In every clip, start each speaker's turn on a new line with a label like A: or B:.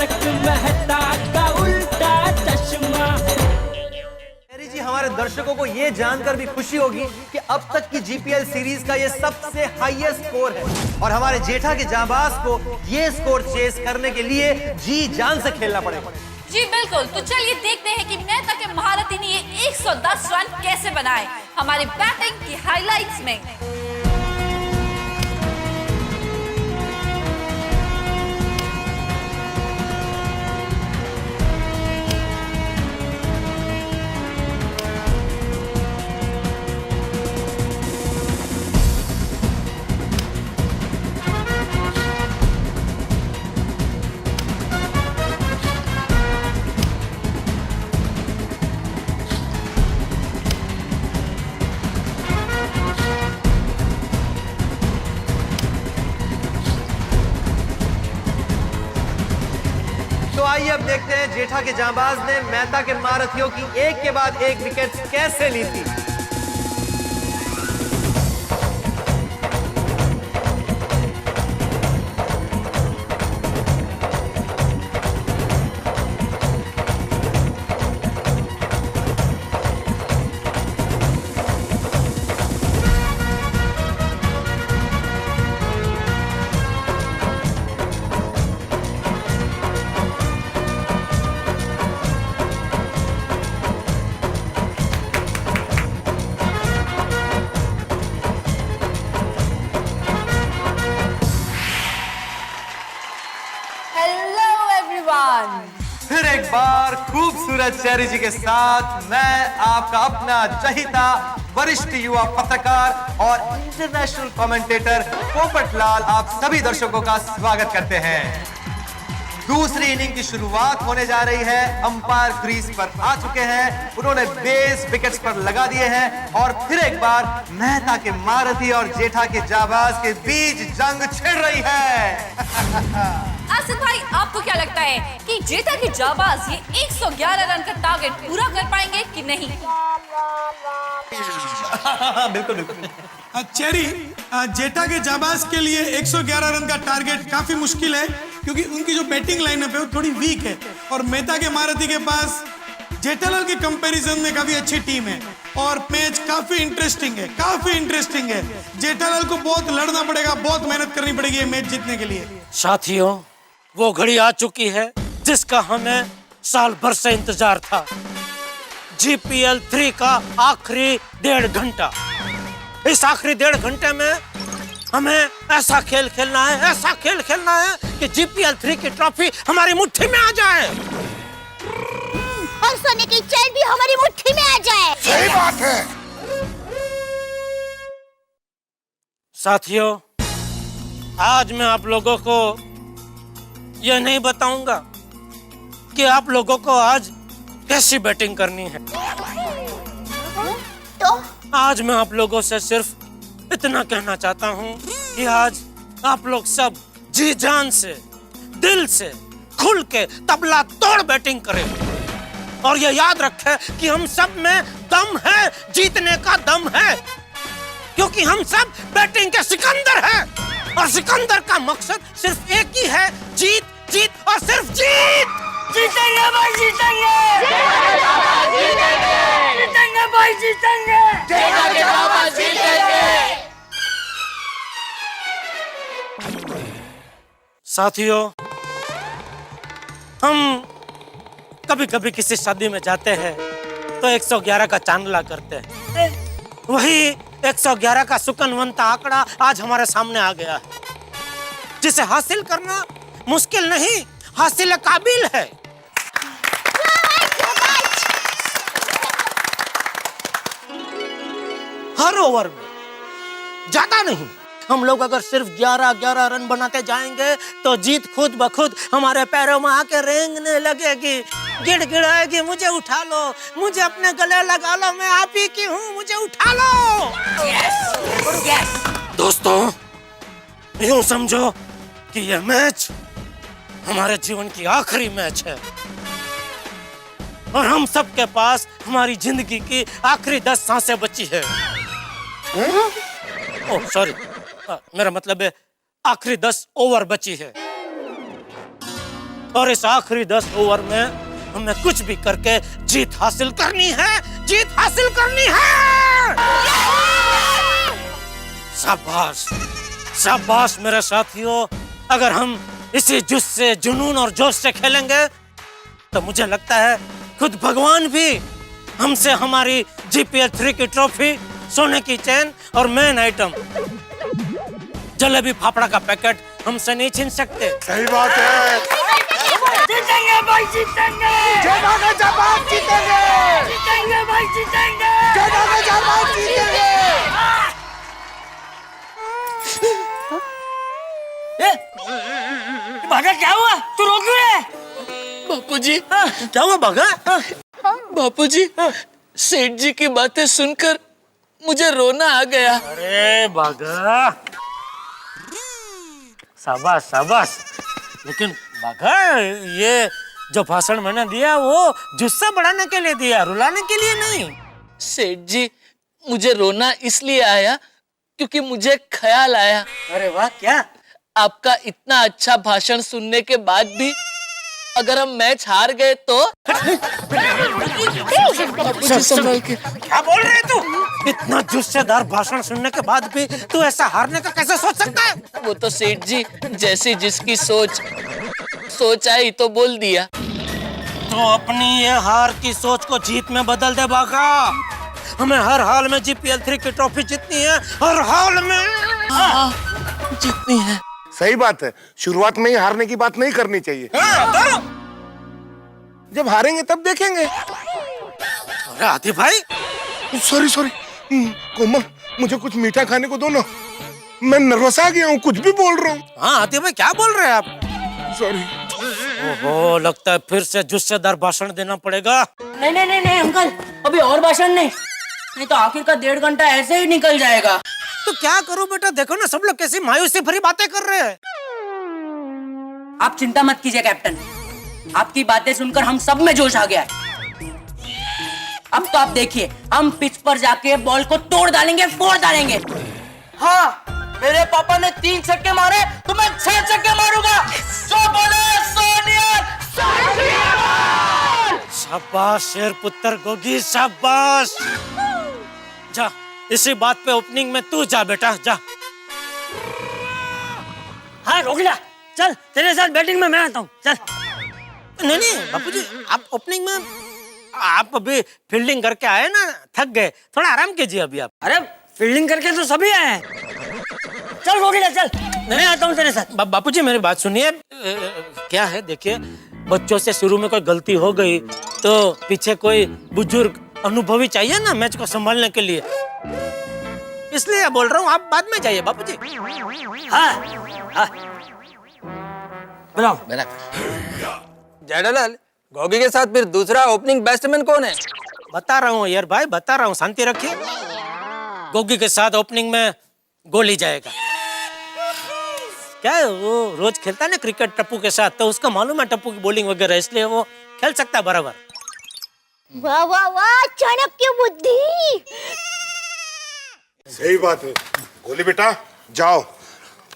A: तारक मेहता का उल्टा चश्मा।
B: जी हमारे दर्शकों को यह जानकर भी खुशी होगी कि अब तक की जीपीएल सीरीज का यह सबसे हाईएस्ट स्कोर है और हमारे जेठा के जांबाज को यह स्कोर चेस करने के लिए जी जान से खेलना पड़ेगा।
C: जी बिल्कुल, तो चलिए देखते हैं कि मेहता के महारथी ने ये 110 रन कैसे बनाए हमारी बैटिंग की हाइलाइट्स में।
B: तो आइए अब देखते हैं जेठा के जांबाज ने मेहता के महारथियों की एक के बाद एक विकेट कैसे ली थी। फिर एक बार खूबसूरत चेरी जी के साथ मैं आपका अपना चहिता वरिष्ठ युवा पत्रकार और इंटरनेशनल कमेंटेटर पोपट लाल आप सभी दर्शकों का स्वागत करते हैं। दूसरी इनिंग की शुरुआत होने जा रही है। अंपायर क्रीज पर आ चुके हैं, उन्होंने बेस विकेट्स पर लगा दिए हैं और फिर एक बार मेहता के महारथी और जेठा के जाबाज के बीच जंग छिड़ रही है।
C: आसिफ भाई, आपको क्या लगता है कि जेठा के जाबाज ये 111 रन का टारगेट पूरा कर पाएंगे कि नहीं?
B: बिल्कुल बिल्कुल।
D: चेरी, जेठा के जाबाज के लिए 111 रन का टारगेट काफी मुश्किल है क्योंकि उनकी जो बैटिंग लाइनअप है वो थोड़ी वीक है और मेहता के महारथी के पास जेठालाल के कंपैरिजन में काफी अच्छी टीम है और मैच काफी इंटरेस्टिंग है। जेठालाल को बहुत लड़ना पड़ेगा, बहुत मेहनत करनी पड़ेगी ये मैच जीतने के लिए।
E: साथियों, वो घड़ी आ चुकी है जिसका हमें साल भर से इंतजार था। जीपीएल 3 का आखिरी 1.5 घंटा। इस आखिरी 1.5 घंटे में हमें ऐसा खेल खेलना है कि जीपीएल 3 की ट्रॉफी हमारी मुट्ठी में आ जाए
F: और सोने की चैन भी हमारी मुट्ठी में आ जाए।
G: सही बात है।
E: साथियों, आज मैं आप लोगों को यह नहीं बताऊंगा कि आप लोगों को आज कैसी बैटिंग करनी है।
F: तो
E: आज मैं आप लोगों से सिर्फ इतना कहना चाहता हूं कि आज आप लोग सब जी जान से, दिल से, खुल के तबला तोड़ बैटिंग करें और ये याद रखें कि हम सब में दम है, जीतने का दम है, क्योंकि हम सब बैटिंग के सिकंदर हैं और सिकंदर का मकसद सिर्फ एक ही है, जीत जीत और सिर्फ जीत।
A: जीतेंगे भाई, जीतेंगे भाई, जीतेंगे।
E: साथियों, हम कभी कभी किसी शादी में जाते हैं तो 111 का चांदला करते हैं। वही 111 का सुकनवंता आंकड़ा आज हमारे सामने आ गया है, जिसे हासिल करना मुश्किल नहीं, हासिल काबिल है। हर ओवर में ज्यादा नहीं, हम लोग अगर सिर्फ 11-11 रन बनाते जाएंगे तो जीत खुद ब खुद हमारे पैरों में आके रेंगने लगेगी, गिड़गिड़ाएगी, मुझे उठा लो, मुझे अपने गले लगा लो, मैं आप ही की हूँ, मुझे उठा लो। दोस्तों, यूं समझो कि यह मैच हमारे जीवन की आखिरी मैच है और हम सब के पास हमारी जिंदगी की आखिरी 10 सांसें बची है। ओह सॉरी, मेरा मतलब है आखिरी 10 ओवर बची है। और इस आखिरी 10 ओवर में हमें कुछ भी करके जीत हासिल करनी है, जीत हासिल करनी है। शाबाश, शाबाश मेरे साथियों। अगर हम इसी जुस्से, जुनून और जोश से खेलेंगे तो मुझे लगता है खुद भगवान भी हमसे हमारी GPL 3 की ट्रॉफी, सोने की चेन और मेन आइटम जलेबी फाफड़ा का पैकेट हमसे नहीं छीन सकते।
G: सही बात है।
A: जीतेंगे भाई, जीतेंगे
G: जीतेंगे जाबाज, जीतेंगे
A: जीतेंगे भाई, जीतेंगे
G: जीतेंगे जाबाज, जीतेंगे।
A: भागा, क्या हुआ? तू रोक क्यों रहा है?
H: बापूजी,
E: क्या हुआ बागा?
H: बापूजी, सेठ जी की बातें सुनकर मुझे रोना आ गया।
E: अरे बागा, शाबाश शाबाश। लेकिन बागा, ये जो भाषण मैंने दिया वो जुस्सा बढ़ाने के लिए दिया, रुलाने के लिए नहीं।
H: सेठ जी, मुझे रोना इसलिए आया क्योंकि मुझे ख्याल आया।
E: अरे वाह, क्या?
H: आपका इतना अच्छा भाषण सुनने के बाद भी अगर हम मैच हार गए तो? बापूजी संभल के।
E: क्या बोल रहे तू? इतना जुस्सेदार भाषण सुनने के बाद भी तू ऐसा हारने का कैसे सोच सकता है?
H: वो तो सेठ जी, जैसी जिसकी सोच आई तो बोल दिया।
E: तो अपनी ये हार की सोच को जीत में बदल दे बागा। हमें हर हाल में GPL 3 की ट्रॉफी जीतनी है, हर हाल में।
H: हाँ, जीतनी है।
G: सही बात है, शुरुआत में ही हारने की बात नहीं करनी चाहिए। जब हारेंगे तब देखेंगे।
E: अरे आदि भाई,
G: सॉरी सॉरी कोमल, मुझे कुछ मीठा खाने को दो ना, मैं नर्वस आ गया हूँ, कुछ भी बोल रहा हूँ।
E: हाँ आदि भाई, क्या बोल रहे हैं आप?
G: सॉरी।
E: ओहो, लगता है फिर से जुस्सेदार भाषण देना पड़ेगा।
A: नहीं नहीं नहीं नहीं अंकल, अभी और भाषण नहीं तो आखिर का 1.5 घंटा ऐसे ही निकल जाएगा।
E: तो क्या करूं बेटा, देखो ना सब लोग कैसी मायूसी भरी बातें कर रहे हैं।
A: आप चिंता मत कीजिए कैप्टन, आपकी बातें सुनकर हम सब में जोश आ गया है। अब तो आप देखिए, हम पिच पर जाके बॉल को तोड़ डालेंगे, फोड़ डालेंगे। हाँ, मेरे पापा ने 3 छक्के मारे तो मैं 6 छक्के मारूंगा। जो बोले सोनिया।
E: शाबाश शेर पुत्र गोगी, शाबाश। जा, इसी बात पे ओपनिंग में तू जा बेटा, जा।
A: हाँ रोकला, चल तेरे साथ बैटिंग में मैं आता हूँ, चल।
E: नहीं नहीं बापूजी, आप ओपनिंग में, आप अभी फील्डिंग करके आए ना, थक गए, थोड़ा आराम कीजिए अभी आप।
A: अरे फील्डिंग करके तो सभी आए हैं। चल रोकला, चल मैं आता हूँ तेरे साथ।
E: बापूजी मेरी बात सुनिए। क्या है, देखिए बच्चों से शुरू में कोई गलती हो गई तो पीछे कोई बुजुर्ग अनुभवी चाहिए ना मैच को संभालने के लिए, इसलिए बोल रहा हूँ, आप बाद में जाइए बापूजी।
A: हाँ हाँ बनाओ।
I: जेठालाल, गोगी के साथ फिर दूसरा ओपनिंग बैट्समैन कौन है?
E: बता रहा हूँ यार भाई, बता रहा हूँ, शांति रखिए। गोगी के साथ ओपनिंग में गोली जाएगा। क्या है, वो रोज खेलता है ना क्रिकेट टप्पू के साथ, तो उसको मालूम है टप्पू की बॉलिंग वगैरह, इसलिए वो खेल सकता है बराबर।
F: वाह वाह वाह, चाणक्य बुद्धि।
G: सही बात है। गोली बेटा, जाओ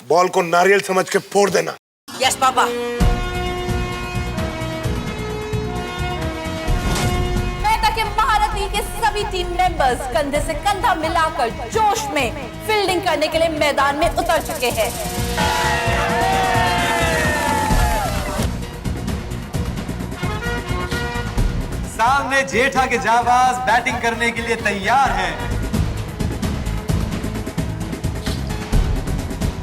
G: बॉल को नारियल समझ के फोड़ देना।
A: Yes papa.
C: मेहता के महारथी के सभी टीम मेंबर्स कंधे से कंधा मिलाकर जोश में फील्डिंग करने के लिए मैदान में उतर चुके हैं।
B: सामने जेठा के जाबाज बैटिंग करने के लिए तैयार हैं।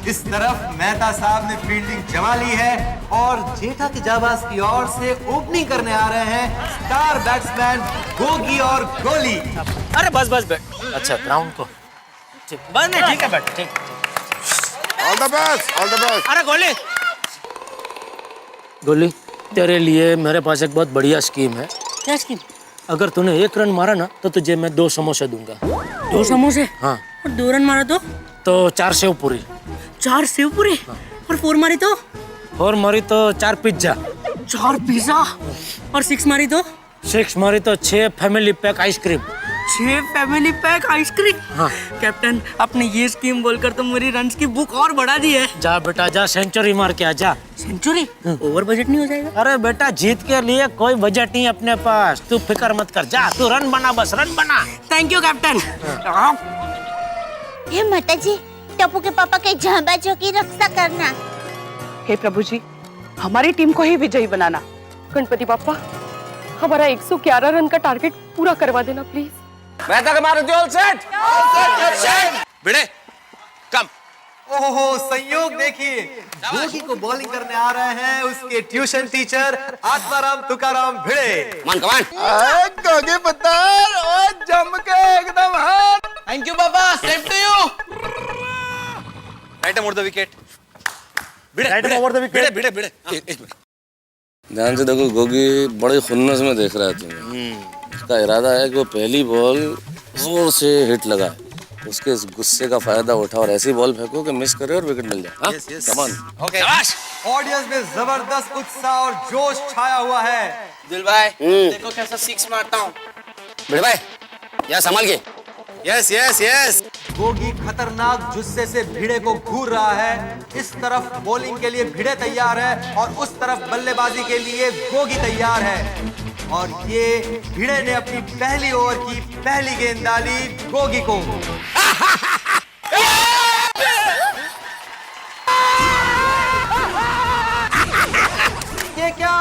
B: इस तरफ मेहता साहब ने फील्डिंग जमा ली है और जेठा के जाबाज की ओर से ओपनिंग करने आ रहे हैं स्टार बैट्समैन गोगी और गोली।
E: अरे बस बस बैट, अच्छा ग्राउंड को ठीक, बस नहीं, ठीक है बैट, ठीक।
G: All the best, all the best.
E: अरे गोली, गोली तेरे लिए मेरे पास एक बहुत बढ़िया स्कीम है।
A: क्या स्कीम?
E: अगर तूने 1 रन मारा ना तो तुझे मैं 2 समोसे दूंगा।
A: 2 समोसे?
E: हाँ।
A: और 2 रन मारा
E: तो 4 सेव पूरी।
A: 4 सेव पूरी?
E: हाँ।
A: और 4 मारी तो?
E: 4 मारी तो 4 पिज्जा।
A: 4 पिज्जा? और 6 मारी तो?
E: 6 मारी तो 6 family pack ice cream.
A: 6 family pack ice cream. हाँ। कैप्टन, आपने ये स्कीम बोलकर तो मेरी रन्स की बुक और बढ़ा दी है।
E: जा बेटा जा, सेंचुरी मार के आ जा।
A: सेंचुरी? ओवर बजट नहीं हो जाएगा?
E: अरे बेटा, जीत के लिए कोई बजट नहीं अपने पास, तू फिक्र मत कर, जा तू रन बना, बस रन बना।
A: Thank you captain.
F: हे माता जी, टप्पू के पापा के जाबाजों की रक्षा करना।
J: हे प्रभु जी, हमारी टीम को ही विजयी बनाना। गणपति बापा, हमारा 111 रन का टारगेट पूरा करवा देना प्लीज।
I: मेहता का मारुति ऑल सेट।
B: भिड़े कम। ओहो, संयोग देखिए, गोगी को बॉलिंग करने आ रहे हैं उसके ट्यूशन टीचर आत्माराम तुकाराम भिड़े।
I: मान कमान।
G: गोगी पुत्र और जम के एकदम हाथ।
H: थैंक यू पापा, same to you.
B: Right over the wicket. Bhide एक मिनट
K: ध्यान से देखो, गोगी बड़े खुन्नस में देख रहा है तुम्हें। उसका इरादा है कि वो पहली बॉल जोर से हिट लगाए, उसके इस गुस्से का फायदा उठा और ऐसी बॉल फेंको कि मिस करे और विकेट मिल जाए। Come on.
B: ओके। ऑडियंस में जबरदस्त उत्साह और जोश छाया हुआ है।
H: दिल भाई, देखो कैसा सिक्स मारता हूँ।
I: भिड़े भाई, यहाँ संभाल के।
B: यस। गोगी खतरनाक जुस्से से भिड़े को घूर रहा है। इस तरफ बॉलिंग के लिए भिड़े तैयार है और उस तरफ बल्लेबाजी के लिए गोगी तैयार है। और ये भिड़े ने अपनी पहली ओवर की पहली गेंद डाली गोगी को। ये क्या,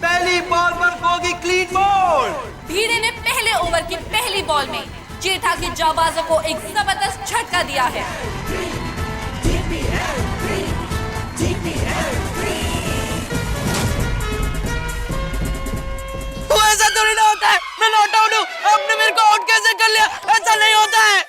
B: पहली बॉल पर गोगी क्लीन बॉल।
C: भिड़े ने पहले ओवर की पहली बॉल में जेठा के जाबाजों को एक जबरदस्त झटका दिया है।
A: तो ऐसा थोड़ी ना होता है, मैं नॉट आउट हूँ, आपने मेरे को आउट कैसे कर लिया? ऐसा नहीं होता है।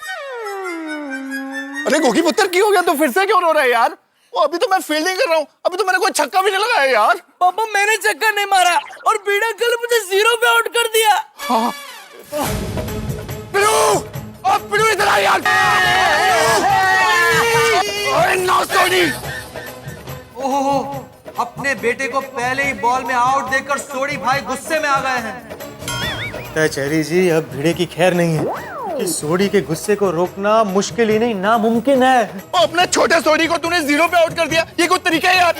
G: अरे गोगी पुत्र, क्यों हो गया? तो फिर से क्यों रो रहा है यार? वो अभी तो मैं फील्डिंग कर रहा हूँ, अभी तो मैंने कोई छक्का भी नहीं लगाया यार।
A: पापा, मैंने चक्कर नहीं मारा और भिड़े कल मुझे 0 पे आउट कर दिया।
G: हाँ। पिड़ू इधर आ यार।
B: ओहो, अपने बेटे को पहले ही बॉल में आउट देकर सोडी भाई गुस्से में आ गए हैं।
L: चेरी जी, अब भिड़े की खैर नहीं है कि सोडी के गुस्से को रोकना मुश्किल ही नहीं, नामुमकिन है।
G: अपने छोटे सोडी को तूने 0 पे आउट कर दिया, ये कोई तरीका है यार?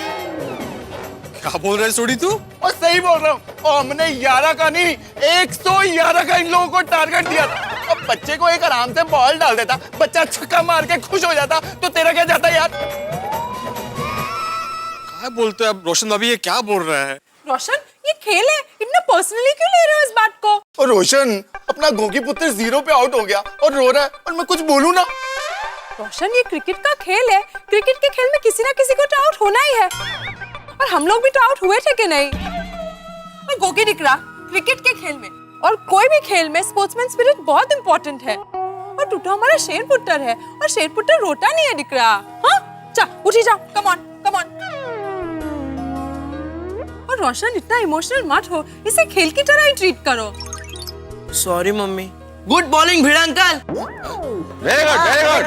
B: क्या बोल रहे सोडी तू?
G: और सही बोल रहा हूँ, और हमने 11 का नहीं 111 का इन लोगों को टारगेट दिया था। अब बच्चे को एक आराम से बॉल डाल देता, बच्चा छक्का मार के खुश हो जाता, तो तेरा क्या जाता यार?
B: क्या बोलते हैं अब रोशन भाभी, ये क्या बोल रहा है?
J: रोशन, ये खेल है, इतना पर्सनली क्यों ले रहे हो इस बात को?
G: और रोशन, अपना गोगी पुत्र 0 पे आउट हो गया और रो रहा है, और मैं कुछ बोलूं ना?
J: रोशन, ये क्रिकेट का खेल है, क्रिकेट के खेल में किसी ना किसी को तो आउट होना ही है, और हम लोग भी तो आउट हुए थे कि नहीं? और गोगी दिख रहा, क्रिकेट के खेल में और कोई भी खेल में स्पोर्ट्समैन स्पिरिट बहुत इंपॉर्टेंट है। और टूटा हमारा शेर पुत्र है, और शेर पुत्र रोता नहीं है दिख रहा। हाँ, जा उठी जाओ, कम ऑन कम ऑन। और रोशन, इतना इमोशनल मत हो, इसे खेल की तरह ही ट्रीट करो।
A: Sorry mummy. गुड बॉलिंग भिड़ा अंकल।
I: Very good.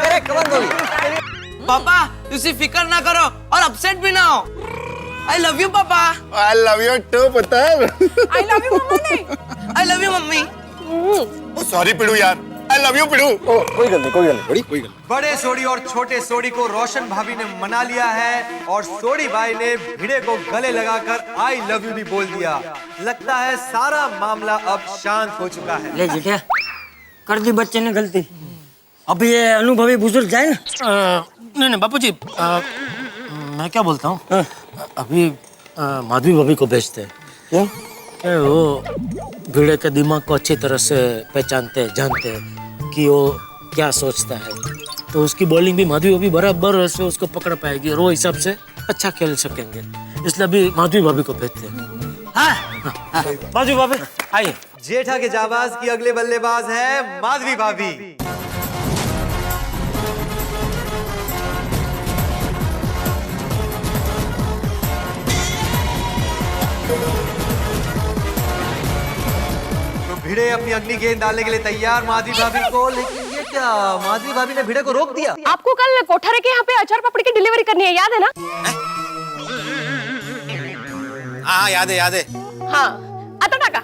A: पापा, तुसी फिकर ना करो और अपसेट भी ना हो। आई लव यू पापा।
G: I love you too पुत्र।
J: आई लव यू मम्मा नहीं,
A: I love you mummy.
G: Sorry Pidu यार, I love you पिड़ू।
K: कोई गल नहीं।
B: बड़े सोडी और छोटे सोडी को रोशन भाभी ने मना लिया है और सोडी भाई ने भिड़े को गले लगाकर आई लव यू भी बोल दिया। लगता है सारा मामला अब शांत हो चुका है।
A: ले जेठा, कर दी बच्चे ने गलती। अभी ये अनुभवी बुजुर्ग जाए ना।
E: नहीं बापूजी, मैं क्या बोलता हूँ, अभी माधवी भाभी को भेजते हैं।
K: क्यों?
E: वो भिड़े के दिमाग को अच्छी तरह से पहचानते हैं, जानते हैं कि वो क्या सोचता है, तो उसकी बॉलिंग भी माधवी भाभी बराबर से उसको पकड़ पाएगी और वो हिसाब से अच्छा खेल सकेंगे, इसलिए अभी माधवी भाभी को भेजते हैं। हाँ, माधवी भाभी आइए।
B: जेठा के जाबाज की अगले बल्लेबाज है माधवी भाभी। भिड़े अपनी अगली गेंद डालने के लिए तैयार माधवी भाभी को, लेकिन ये क्या, माधवी भाभी ने भिड़े को रोक दिया।
J: आपको कल कोठारे के यहाँ पे अचार पपड़ी की डिलीवरी करनी है, याद है ना?
B: हाँ याद है।
J: हाँ, आता टाका।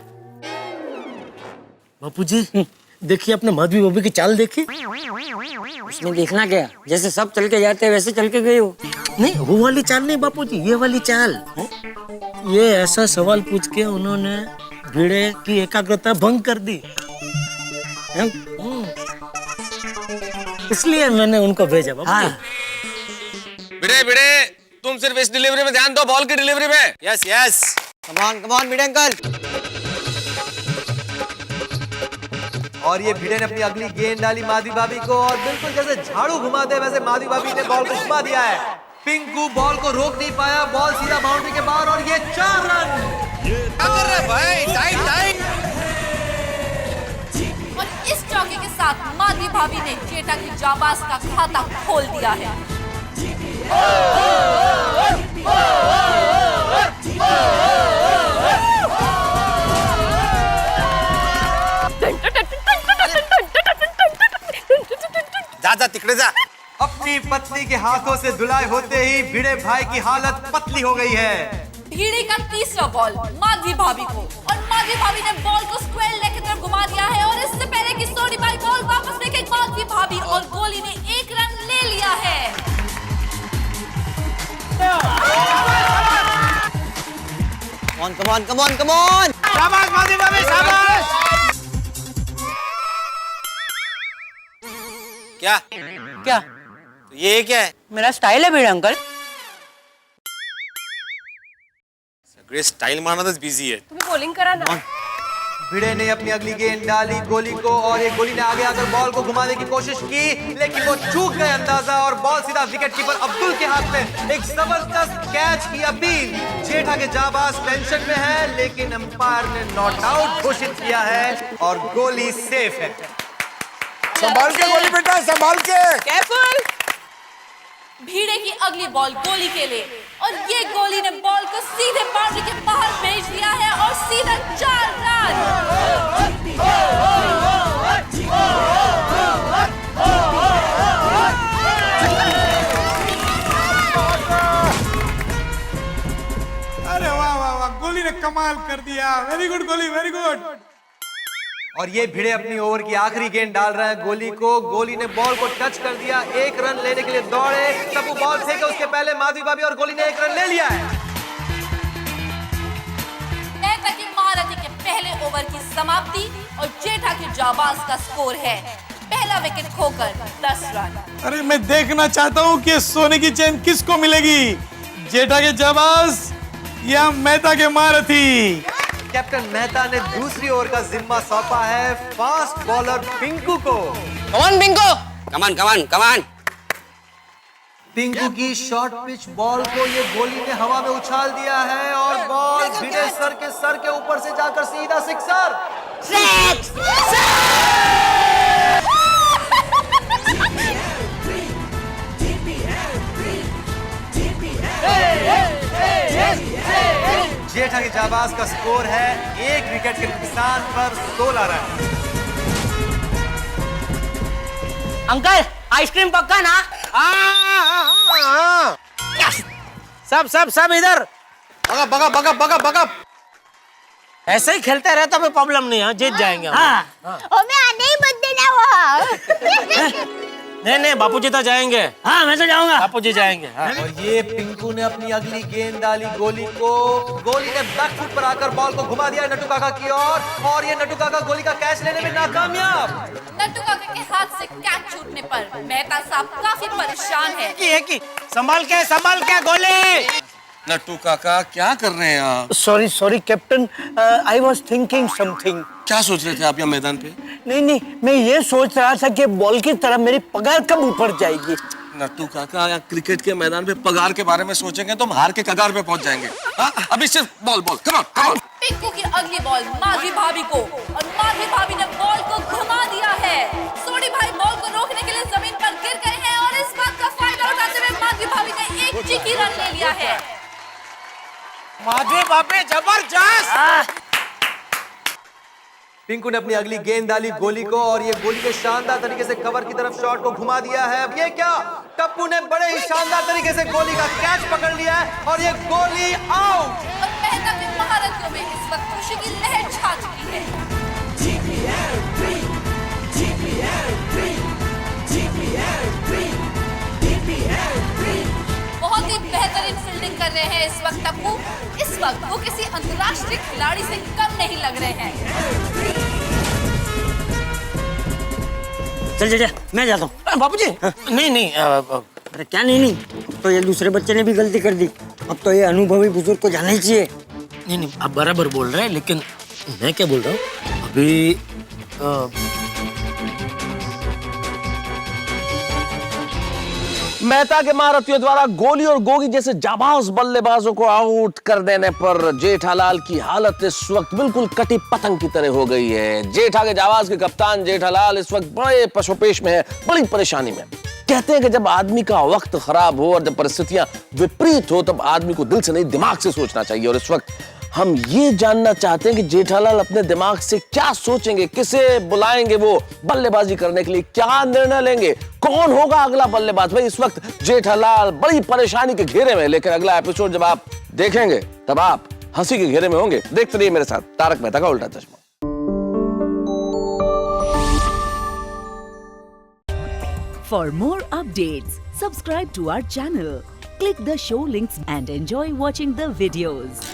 E: बापूजी, देखिए अपने माधवी भाभी की चाल देखी।
A: उसमें देखना क्या, जैसे सब चल के जाते हैं वैसे चल के गई हो।
E: नहीं वो वाली चाल नहीं बापूजी, ये वाली चाल है? ये ऐसा सवाल पूछ के उन्होंने भिड़े की एकाग्रता भंग कर दी है? इसलिए मैंने उनको भेजा बापूजी।
I: भिड़े भिड़े तुम सिर्फ इस डिलीवरी में ध्यान दो, बॉल की डिलीवरी में।
G: Yes yes
B: come on Bhide uncle. और ये भिड़े ने अपनी अगली गेंद डाली माधवी भाभी को, और बिल्कुल जैसे झाड़ू घुमा दे वैसे माधवी भाभी ने बॉल को घुमा दिया है। पिंकू बॉल को रोक नहीं पाया, बॉल सीधा बाउंड्री के बाहर, और ये 4 रन।
G: क्या कर रहे हैं भाई? Time time.
C: और इस चौके के साथ माधवी भाभी ने जेठा की जाबाज का खाता खोल दिया है।
G: जा तिकड़े जा।
B: अपनी पत्नी के हाथों से धुलाई होते ही भिड़े भाई की हालत पतली हो गई है।
C: भिड़े का तीसरा बॉल माधवी भाभी को, और माधवी भाभी ने बॉल को स्क्वायर लेग की तरफ घुमा दिया है, और इससे पहले कि सोनी भाई बॉल वापस लेके माधवी भाभी और गोली ने 1 रन ले लिया है।
G: Come on. शाबाश माधवी भाभी, शाबाश। क्या
A: क्या
G: ये क्या है?
A: मेरा स्टाइल है भिड़े अंकल।
G: सगळे स्टाइल मारना तो बिजी है।
J: तुम्हें बॉलिंग करा ना।
B: भिड़े ने अपनी अगली गेंद डाली गोली को, और ये गोली ने आगे आकर बॉल को घुमाने की कोशिश की, लेकिन वो चूक गए अंदाजा, और बॉल सीधा विकेट कीपर अब्दुल के हाथ में। एक जबरदस्त कैच की अपील। जेठा के जाबाज टेंशन में है, लेकिन अंपायर ने नॉट आउट घोषित किया है और गोली सेफ है।
G: संभाल के गोली बेटा, संभाल के।
J: केयरफुल।
C: भिड़े की अगली बॉल गोली के लिए, और ये गोली ने बॉल को सीधे बाउंड्री के बाहर भेज दिया है, और सीधा 4 रन।
D: अरे वाह वाह वाह, गोली ने कमाल कर दिया। वेरी गुड गोली, वेरी गुड।
B: और ये भिड़े अपनी ओवर की आखिरी गेंद डाल रहा है गोली को। गोली ने बॉल को टच कर दिया, 1 रन लेने के लिए दौड़े, तब वो बॉल फेंके उसके पहले माधवी भाभी, और गोली ने 1 रन ले लिया है।
C: मेहता की महारथी के पहले ओवर की समाप्ति, और जेठा की जाबाज का स्कोर है पहला विकेट खोकर 10 रन।
D: अरे मैं देखना चाहता हूँ कि सोने की चेन किसको मिलेगी, जेठा के जाबाज या मेहता के महारथी।
B: कैप्टन मेहता ने दूसरी ओवर का जिम्मा सौंपा है फास्ट बॉलर पिंकू को।
I: कमान पिंकू, कमान कमान कमान।
B: पिंकू की शॉर्ट पिच बॉल को ये गोली ने हवा में उछाल दिया है, और बॉल भिड़े सर के ऊपर से जाकर सीधा सिक्सर। जेठा की जाबाज का स्कोर है 1 विकेट के नुकसान पर 16 रन।
A: अंकल आइसक्रीम पक्का ना?
E: सब इधर।
G: बगा बगा बगा बगा बगा।
E: ऐसे ही खेलते रहे तो हमें प्रॉब्लम नहीं है, जीत जाएंगे हम।
F: ओ मैं आने ही मत देना वहाँ।
E: नहीं बापूजी तो जाएंगे।
A: हाँ मैं तो जाऊंगा।
E: बापूजी जाएंगे। हाँ।
B: और ये पिंकू ने अपनी अगली गेंद डाली गोली को। गोली ने बैक फुट पर आकर बॉल को घुमा दिया नट्टू काका की ओर, और ये नट्टू काका गोली का कैच लेने में नाकामयाब।
C: नट्टू काका के हाथ से कैच छूटने पर मेहता साहब काफी परेशान है।
E: संभाल के गोली।
I: नट्टू काका क्या कर रहे हैं आप?
E: Sorry captain, I was thinking something.
I: क्या सोच रहे थे आप यहाँ मैदान पे?
E: नहीं मैं ये सोच रहा था कि बॉल की तरह मेरी पगार कब ऊपर जाएगी।
I: नट्टू काका यहाँ क्रिकेट के मैदान पे पगार के बारे में सोचेंगे तो हम हार के कगार पे पहुंच जाएंगे। अभी सिर्फ बॉल कम ऑन।
C: पिंकू की अगली बॉल माधवी भाभी को, और माधवी भाभी ने बॉल को घुमा दिया है। सोनी भाई बॉल को रोकने के लिए जमीन पर गिर गए हैं, और इस बात का फायदा उठाते हुए माधवी भाभी ने 1 चीकी रन ले लिया है।
E: माधवी भाभी जबरदस्त।
B: पिंकू ने अपनी अगली गेंद डाली गोली को, और ये गोली ने शानदार तरीके से कवर की तरफ शॉट को घुमा दिया है। ये क्या, टप्पू ने बड़े ही शानदार तरीके से गोली का कैच पकड़ लिया है, और ये गोली आउट।
C: और मेहता के महारथियों में इस वक्त खुशी की लहर छा चुकी है। अंतर्राष्ट्रीय खिलाड़ी से कम नहीं लग रहे हैं।
M: चल जा, मैं जाता हूँ।
E: बापूजी नहीं नहीं
M: अरे क्या नहीं, तो ये दूसरे बच्चे ने भी गलती कर दी। अब तो ये अनुभवी बुजुर्ग को जाना ही चाहिए।
E: नहीं आप बराबर बोल रहे हैं, लेकिन मैं क्या बोल रहा हूँ अभी
I: मेहता के महारथियों द्वारा गोली और गोगी जैसे जाबाज बल्लेबाजों को आउट कर देने पर जेठालाल की हालत इस वक्त बिल्कुल कटी पतंग की तरह हो गई है। जेठा के जाबाज के कप्तान जेठालाल इस वक्त बड़े पशुपेश में है, बड़ी परेशानी में। कहते हैं कि जब आदमी का वक्त खराब हो और जब परिस्थितियां विपरीत हो तब आदमी को दिल से नहीं दिमाग से सोचना चाहिए। और इस वक्त हम ये जानना चाहते हैं कि जेठालाल अपने दिमाग से क्या सोचेंगे, किसे बुलाएंगे वो बल्लेबाजी करने के लिए, क्या निर्णय लेंगे, कौन होगा अगला बल्लेबाज। भाई इस वक्त जेठालाल बड़ी परेशानी के घेरे में, लेकिन अगला एपिसोड जब आप देखेंगे तब आप हंसी के घेरे में होंगे। देखते रहिए मेरे साथ तारक मेहता का उल्टा चश्मा।
N: For more updates, subscribe to our channel, click the show links and enjoy watching the videos.